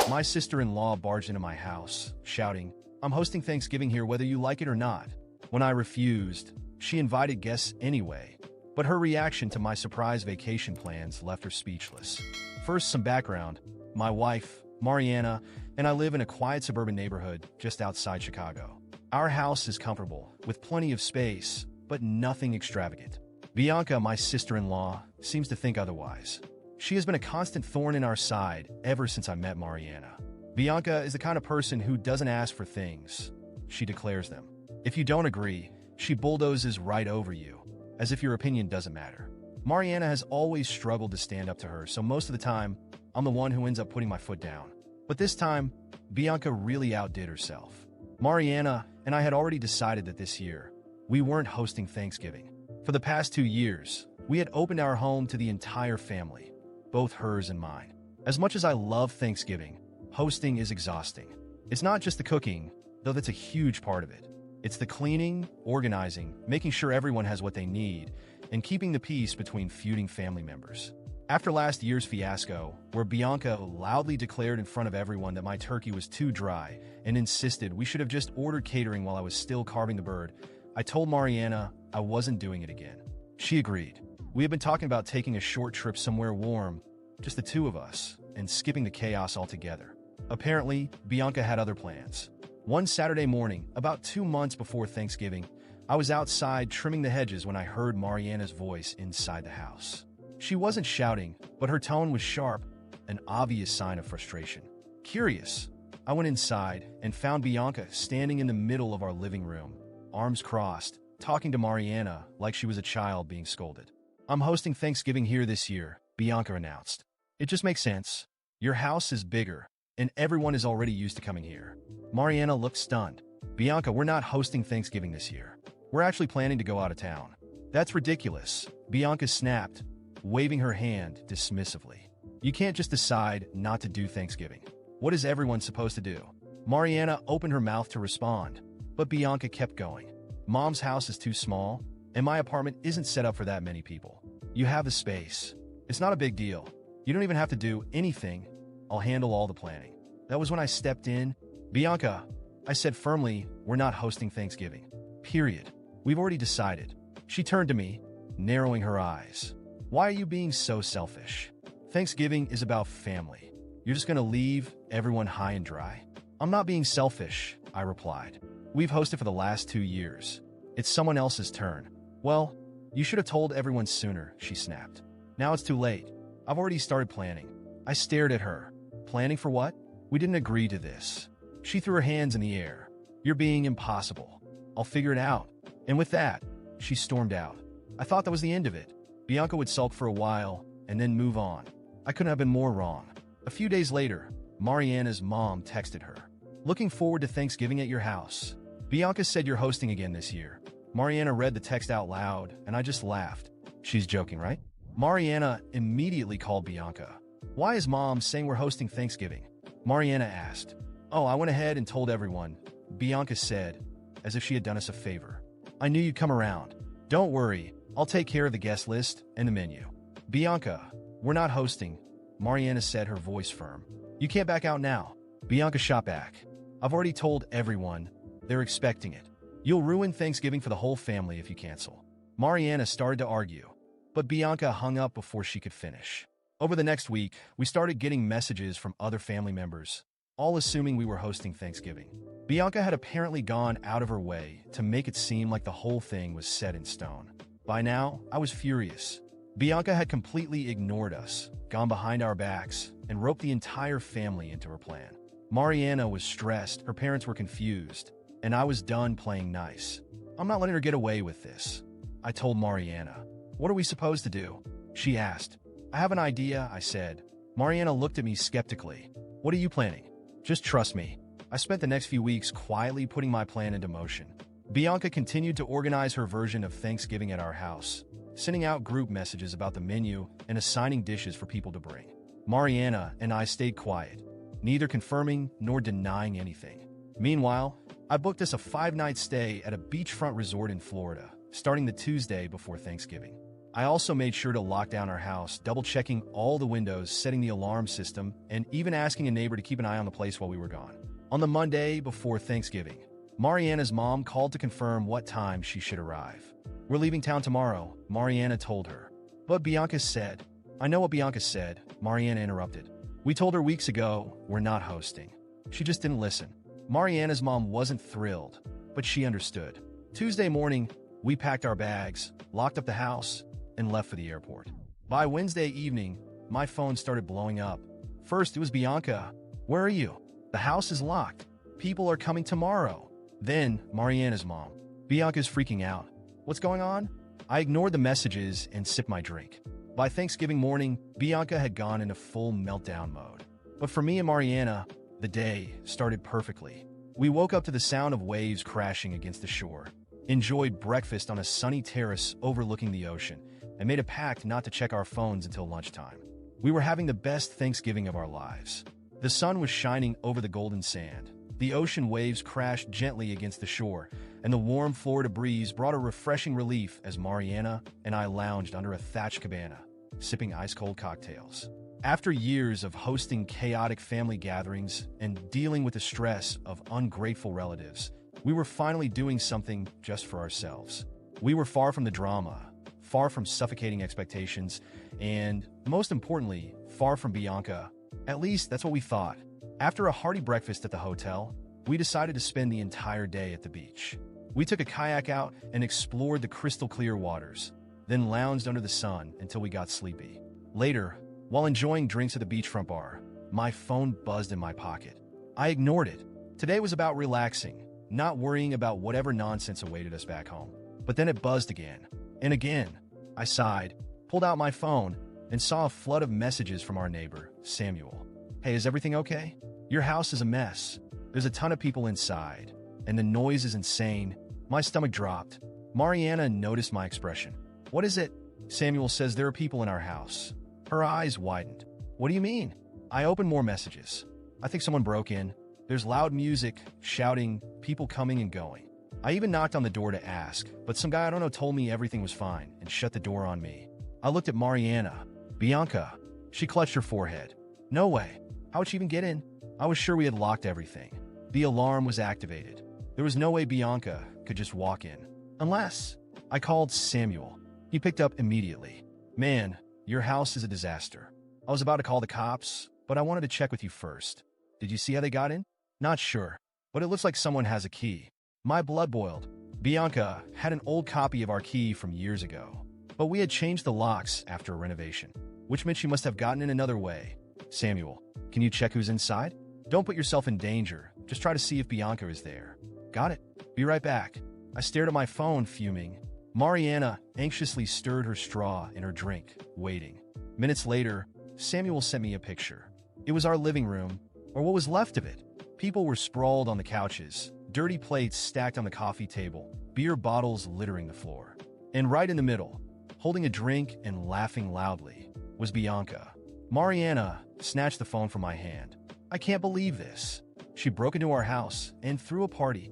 My sister-in-law barged into my house, shouting, "I'm hosting Thanksgiving here whether you like it or not." When I refused, she invited guests anyway, but her reaction to my surprise vacation plans left her speechless. First, some background. My wife, Mariana, and I live in a quiet suburban neighborhood just outside Chicago. Our house is comfortable, with plenty of space, but nothing extravagant. Bianca, my sister-in-law, seems to think otherwise. She has been a constant thorn in our side ever since I met Mariana. Bianca is the kind of person who doesn't ask for things. She declares them. If you don't agree, she bulldozes right over you, as if your opinion doesn't matter. Mariana has always struggled to stand up to her, so most of the time, I'm the one who ends up putting my foot down. But this time, Bianca really outdid herself. Mariana and I had already decided that this year, we weren't hosting Thanksgiving. For the past 2 years, we had opened our home to the entire family, both hers and mine. As much as I love Thanksgiving, hosting is exhausting. It's not just the cooking, though that's a huge part of it. It's the cleaning, organizing, making sure everyone has what they need, and keeping the peace between feuding family members. After last year's fiasco, where Bianca loudly declared in front of everyone that my turkey was too dry and insisted we should have just ordered catering while I was still carving the bird, I told Mariana I wasn't doing it again. She agreed. We had been talking about taking a short trip somewhere warm, just the two of us, and skipping the chaos altogether. Apparently, Bianca had other plans. One Saturday morning, about 2 months before Thanksgiving, I was outside trimming the hedges when I heard Mariana's voice inside the house. She wasn't shouting, but her tone was sharp, an obvious sign of frustration. Curious, I went inside and found Bianca standing in the middle of our living room, arms crossed, talking to Mariana like she was a child being scolded. "I'm hosting Thanksgiving here this year," Bianca announced. "It just makes sense. Your house is bigger, and everyone is already used to coming here." Mariana looked stunned. "Bianca, we're not hosting Thanksgiving this year. We're actually planning to go out of town." "That's ridiculous," Bianca snapped, waving her hand dismissively. "You can't just decide not to do Thanksgiving. What is everyone supposed to do?" Mariana opened her mouth to respond, but Bianca kept going. "Mom's house is too small, and my apartment isn't set up for that many people. You have the space. It's not a big deal. You don't even have to do anything. I'll handle all the planning." That was when I stepped in. "Bianca," I said firmly, "we're not hosting Thanksgiving. Period. We've already decided." She turned to me, narrowing her eyes. "Why are you being so selfish? Thanksgiving is about family. You're just gonna leave everyone high and dry?" "I'm not being selfish," I replied. "We've hosted for the last 2 years. It's someone else's turn." "Well, you should have told everyone sooner," she snapped. "Now it's too late. I've already started planning." I stared at her. "Planning for what? We didn't agree to this." She threw her hands in the air. "You're being impossible. I'll figure it out." And with that, she stormed out. I thought that was the end of it. Bianca would sulk for a while and then move on. I couldn't have been more wrong. A few days later, Mariana's mom texted her. "Looking forward to Thanksgiving at your house. Bianca said you're hosting again this year." Mariana read the text out loud, and I just laughed. She's joking, right? Mariana immediately called Bianca. "Why is Mom saying we're hosting Thanksgiving?" Mariana asked. "Oh, I went ahead and told everyone," Bianca said, as if she had done us a favor. "I knew you'd come around. Don't worry, I'll take care of the guest list and the menu." "Bianca, we're not hosting," Mariana said, her voice firm. "You can't back out now." Bianca shot back. "I've already told everyone. They're expecting it. You'll ruin Thanksgiving for the whole family if you cancel." Mariana started to argue, but Bianca hung up before she could finish. Over the next week, we started getting messages from other family members, all assuming we were hosting Thanksgiving. Bianca had apparently gone out of her way to make it seem like the whole thing was set in stone. By now, I was furious. Bianca had completely ignored us, gone behind our backs, and roped the entire family into her plan. Mariana was stressed, her parents were confused, and I was done playing nice. "I'm not letting her get away with this," I told Mariana. "What are we supposed to do?" she asked. "I have an idea," I said. Mariana looked at me skeptically. "What are you planning?" "Just trust me." I spent the next few weeks quietly putting my plan into motion. Bianca continued to organize her version of Thanksgiving at our house, sending out group messages about the menu and assigning dishes for people to bring. Mariana and I stayed quiet, neither confirming nor denying anything. Meanwhile, I booked us a 5-night stay at a beachfront resort in Florida, starting the Tuesday before Thanksgiving. I also made sure to lock down our house, double-checking all the windows, setting the alarm system, and even asking a neighbor to keep an eye on the place while we were gone. On the Monday before Thanksgiving, Mariana's mom called to confirm what time she should arrive. "We're leaving town tomorrow," Mariana told her. But Bianca said, "I know what Bianca said," Mariana interrupted. "We told her weeks ago we're not hosting." She just didn't listen. Mariana's mom wasn't thrilled, but she understood. Tuesday morning, we packed our bags, locked up the house, and left for the airport. By Wednesday evening, my phone started blowing up. First, it was Bianca. "Where are you? The house is locked. People are coming tomorrow." Then, Mariana's mom. "Bianca's freaking out. What's going on?" I ignored the messages and sipped my drink. By Thanksgiving morning, Bianca had gone into full meltdown mode. But for me and Mariana, the day started perfectly. We woke up to the sound of waves crashing against the shore, enjoyed breakfast on a sunny terrace overlooking the ocean, and made a pact not to check our phones until lunchtime. We were having the best Thanksgiving of our lives. The sun was shining over the golden sand. The ocean waves crashed gently against the shore, and the warm Florida breeze brought a refreshing relief as Mariana and I lounged under a thatched cabana, sipping ice-cold cocktails. After years of hosting chaotic family gatherings and dealing with the stress of ungrateful relatives, we were finally doing something just for ourselves. We were far from the drama, far from suffocating expectations, and, most importantly, far from Bianca. At least, that's what we thought. After a hearty breakfast at the hotel, we decided to spend the entire day at the beach. We took a kayak out and explored the crystal-clear waters, then lounged under the sun until we got sleepy. Later, while enjoying drinks at the beachfront bar, my phone buzzed in my pocket. I ignored it. Today was about relaxing, not worrying about whatever nonsense awaited us back home. But then it buzzed again. And again. I sighed, pulled out my phone, and saw a flood of messages from our neighbor, Samuel. "Hey, is everything okay? Your house is a mess. There's a ton of people inside, and the noise is insane." My stomach dropped. Mariana noticed my expression. "What is it?" "Samuel says there are people in our house." Her eyes widened. "What do you mean?" I opened more messages. "I think someone broke in. There's loud music, shouting, people coming and going." I even knocked on the door to ask, but some guy I don't know told me everything was fine and shut the door on me. I looked at Mariana. "Bianca." She clutched her forehead. "No way. How would she even get in?" I was sure we had locked everything. The alarm was activated. There was no way Bianca could just walk in. Unless... I called Samuel. He picked up immediately. "Man, your house is a disaster. I was about to call the cops, but I wanted to check with you first. Did you see how they got in?" "Not sure, but it looks like someone has a key." My blood boiled. Bianca had an old copy of our key from years ago, but we had changed the locks after a renovation, which meant she must have gotten in another way. "Samuel, can you check who's inside? Don't put yourself in danger. Just try to see if Bianca is there." "Got it. Be right back." I stared at my phone, fuming. Mariana anxiously stirred her straw in her drink, waiting. Minutes later, Samuel sent me a picture. It was our living room, or what was left of it. People were sprawled on the couches, dirty plates stacked on the coffee table, beer bottles littering the floor. And right in the middle, holding a drink and laughing loudly, was Bianca. Mariana snatched the phone from my hand. "I can't believe this." She broke into our house and threw a party.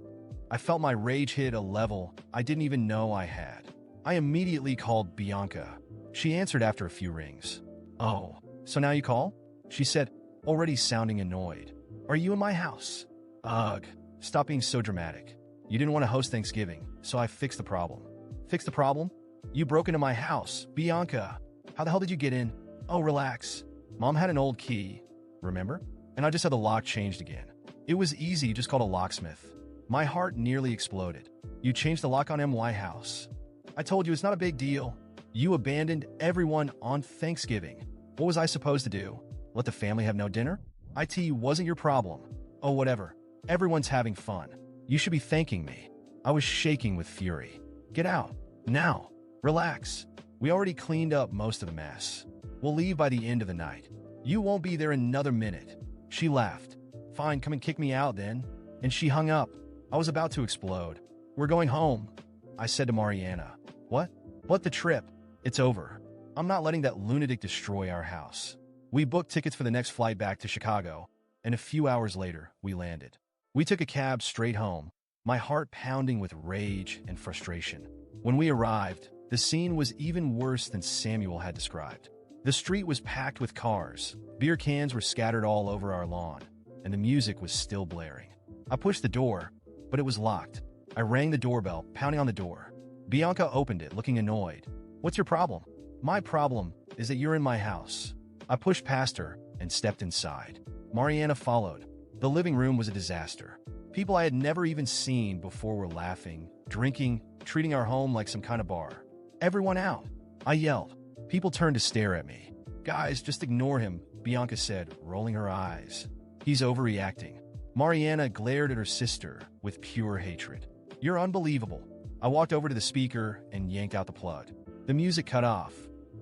I felt my rage hit a level I didn't even know I had. I immediately called Bianca. She answered after a few rings. "Oh, so now you call?" she said, already sounding annoyed. "Are you in my house?" "Ugh, stop being so dramatic. You didn't want to host Thanksgiving, so I fixed the problem." "Fix the problem? You broke into my house, Bianca. How the hell did you get in?" "Oh, relax. Mom had an old key, remember? And I just had the lock changed again. It was easy, just called a locksmith." My heart nearly exploded. "You changed the lock on my house. I told you it's not a big deal. You abandoned everyone on Thanksgiving. What was I supposed to do? Let the family have no dinner? IT wasn't your problem." "Oh, whatever. Everyone's having fun. You should be thanking me." I was shaking with fury. "Get out. Now. Relax. We already cleaned up most of the mess. We'll leave by the end of the night. You won't be there another minute." She laughed. "Fine, come and kick me out then." And she hung up. I was about to explode. "We're going home," I said to Mariana. "What? What, the trip? It's over. I'm not letting that lunatic destroy our house." We booked tickets for the next flight back to Chicago, and a few hours later, we landed. We took a cab straight home, my heart pounding with rage and frustration. When we arrived, The scene was even worse than Samuel had described. The street was packed with cars, beer cans were scattered all over our lawn, and the music was still blaring. I pushed the door, but it was locked. I rang the doorbell, pounding on the door. Bianca opened it, looking annoyed. "What's your problem?" "My problem is that you're in my house." I pushed past her and stepped inside. Mariana followed. The living room was a disaster. People I had never even seen before were laughing, drinking, treating our home like some kind of bar. "Everyone out!" I yelled. People turned to stare at me. "Guys, just ignore him," Bianca said, rolling her eyes. "He's overreacting." Mariana glared at her sister with pure hatred. "You're unbelievable." I walked over to the speaker and yanked out the plug. The music cut off.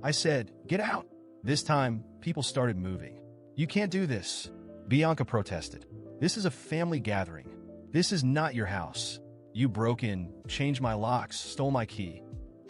I said, "Get out." This time, people started moving. "You can't do this," Bianca protested. "This is a family gathering. This is not your house. You broke in, changed my locks, stole my key.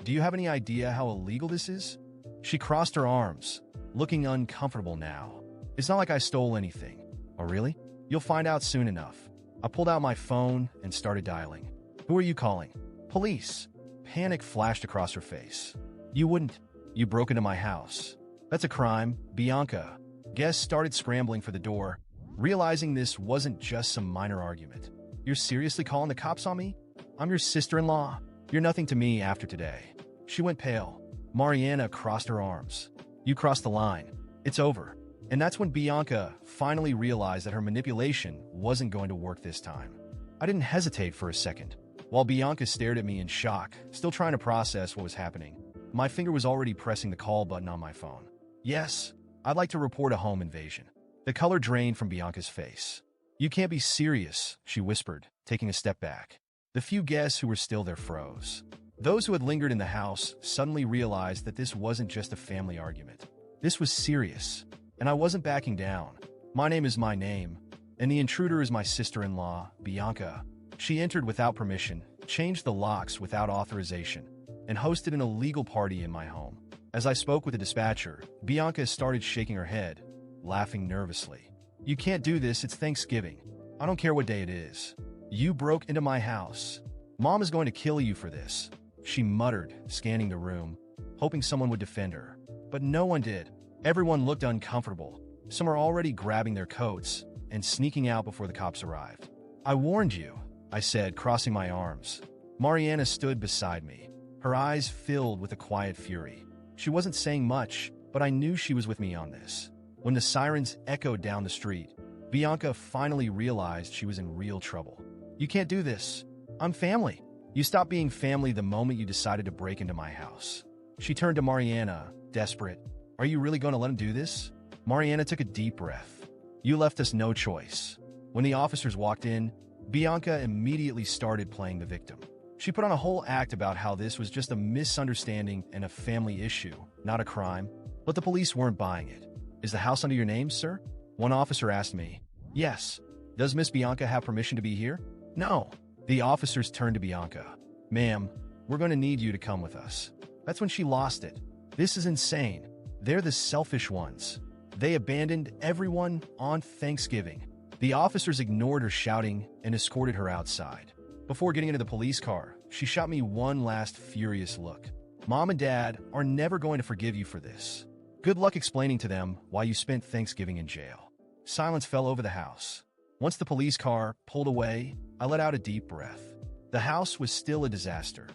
Do you have any idea how illegal this is?" She crossed her arms, looking uncomfortable now. "It's not like I stole anything." "Oh, really? You'll find out soon enough." I pulled out my phone and started dialing. "Who are you calling?" "Police." Panic flashed across her face. "You wouldn't. You broke into my house. That's a crime, Bianca." Guests started scrambling for the door, realizing this wasn't just some minor argument. "You're seriously calling the cops on me? I'm your sister-in-law. You're nothing to me after today." She went pale. Mariana crossed her arms. "You crossed the line. It's over." And that's when Bianca finally realized that her manipulation wasn't going to work this time. I didn't hesitate for a second. While Bianca stared at me in shock, still trying to process what was happening, my finger was already pressing the call button on my phone. "Yes, I'd like to report a home invasion." The color drained from Bianca's face. "You can't be serious," she whispered, taking a step back. The few guests who were still there froze. Those who had lingered in the house suddenly realized that this wasn't just a family argument. This was serious, and I wasn't backing down. "My name is my name, and the intruder is my sister-in-law, Bianca." She entered without permission, changed the locks without authorization, and hosted an illegal party in my home. As I spoke with the dispatcher, Bianca started shaking her head, laughing nervously. "You can't do this, it's Thanksgiving. I don't care what day it is. You broke into my house. Mom is going to kill you for this," she muttered, scanning the room, hoping someone would defend her. But no one did. Everyone looked uncomfortable. Some were already grabbing their coats and sneaking out before the cops arrived. "I warned you," I said, crossing my arms. Mariana stood beside me, her eyes filled with a quiet fury. She wasn't saying much, but I knew she was with me on this. When the sirens echoed down the street, Bianca finally realized she was in real trouble. "You can't do this. I'm family. You stopped being family the moment you decided to break into my house." She turned to Mariana, desperate. "Are you really going to let him do this?" Mariana took a deep breath. "You left us no choice." When the officers walked in, Bianca immediately started playing the victim. She put on a whole act about how this was just a misunderstanding and a family issue, not a crime. But the police weren't buying it. "Is the house under your name, sir?" one officer asked me. "Yes." "Does Miss Bianca have permission to be here?" "No." The officers turned to Bianca. "Ma'am, we're going to need you to come with us." That's when she lost it. "This is insane. They're the selfish ones. They abandoned everyone on Thanksgiving." The officers ignored her shouting and escorted her outside. Before getting into the police car, she shot me one last furious look. "Mom and Dad are never going to forgive you for this. Good luck explaining to them why you spent Thanksgiving in jail." Silence fell over the house. Once the police car pulled away, I let out a deep breath. The house was still a disaster.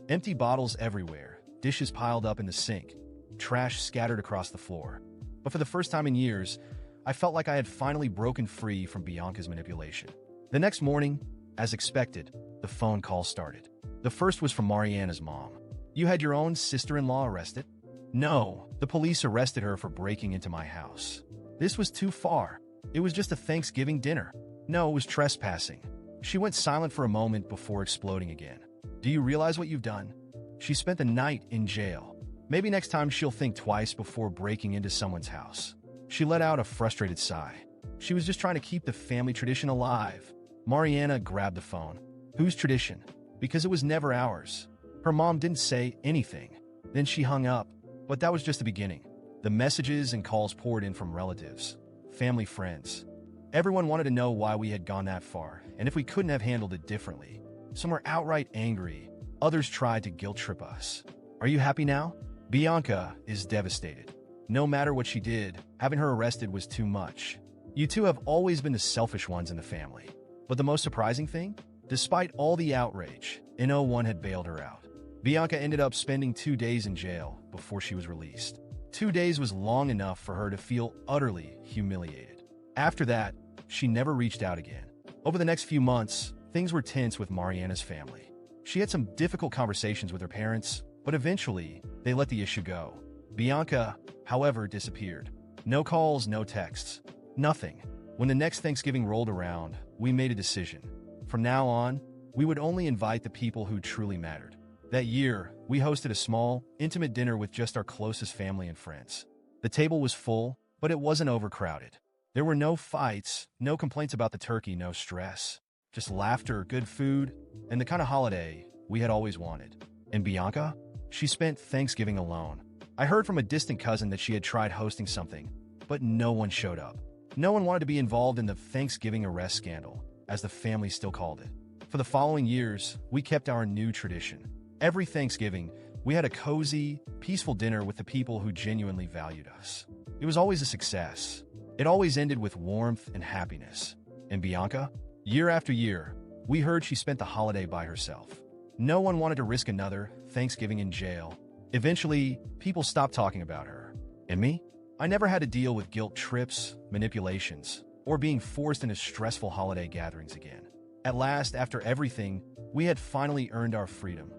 Empty bottles everywhere, dishes piled up in the sink, trash scattered across the floor. But for the first time in years, I felt like I had finally broken free from Bianca's manipulation. The next morning, as expected, the phone call started. The first was from Mariana's mom. "You had your own sister-in-law arrested?" "No, the police arrested her for breaking into my house." This was too far. It was just a Thanksgiving dinner. "No, it was trespassing." She went silent for a moment before exploding again. "Do you realize what you've done? She spent the night in jail. Maybe next time she'll think twice before breaking into someone's house." She let out a frustrated sigh. She was just trying to keep the family tradition alive. Mariana grabbed the phone. "Whose tradition?" "Because it was never ours." Her mom didn't say anything. Then she hung up. But that was just the beginning. The messages and calls poured in from relatives, family, friends. Everyone wanted to know why we had gone that far, and if we couldn't have handled it differently. Some were outright angry. Others tried to guilt trip us. Are you happy now? Bianca is devastated. No matter what she did, having her arrested was too much. You two have always been the selfish ones in the family. But the most surprising thing? Despite all the outrage, no one had bailed her out. Bianca ended up spending 2 days in jail before she was released. 2 days was long enough for her to feel utterly humiliated. After that, she never reached out again. Over the next few months, things were tense with Mariana's family. She had some difficult conversations with her parents, but eventually, they let the issue go. Bianca, however, disappeared. No calls, no texts. Nothing. When the next Thanksgiving rolled around, we made a decision. From now on, we would only invite the people who truly mattered. That year, we hosted a small, intimate dinner with just our closest family and friends. The table was full, but it wasn't overcrowded. There were no fights, no complaints about the turkey, no stress. Just laughter, good food, and the kind of holiday we had always wanted. And Bianca? She spent Thanksgiving alone. I heard from a distant cousin that she had tried hosting something, but no one showed up. No one wanted to be involved in the Thanksgiving arrest scandal, as the family still called it. For the following years, we kept our new tradition. Every Thanksgiving, we had a cozy, peaceful dinner with the people who genuinely valued us. It was always a success. It always ended with warmth and happiness. And Bianca? Year after year, we heard she spent the holiday by herself. No one wanted to risk another Thanksgiving in jail. Eventually, people stopped talking about her. And me? I never had to deal with guilt trips, manipulations, or being forced into stressful holiday gatherings again. At last, after everything, we had finally earned our freedom.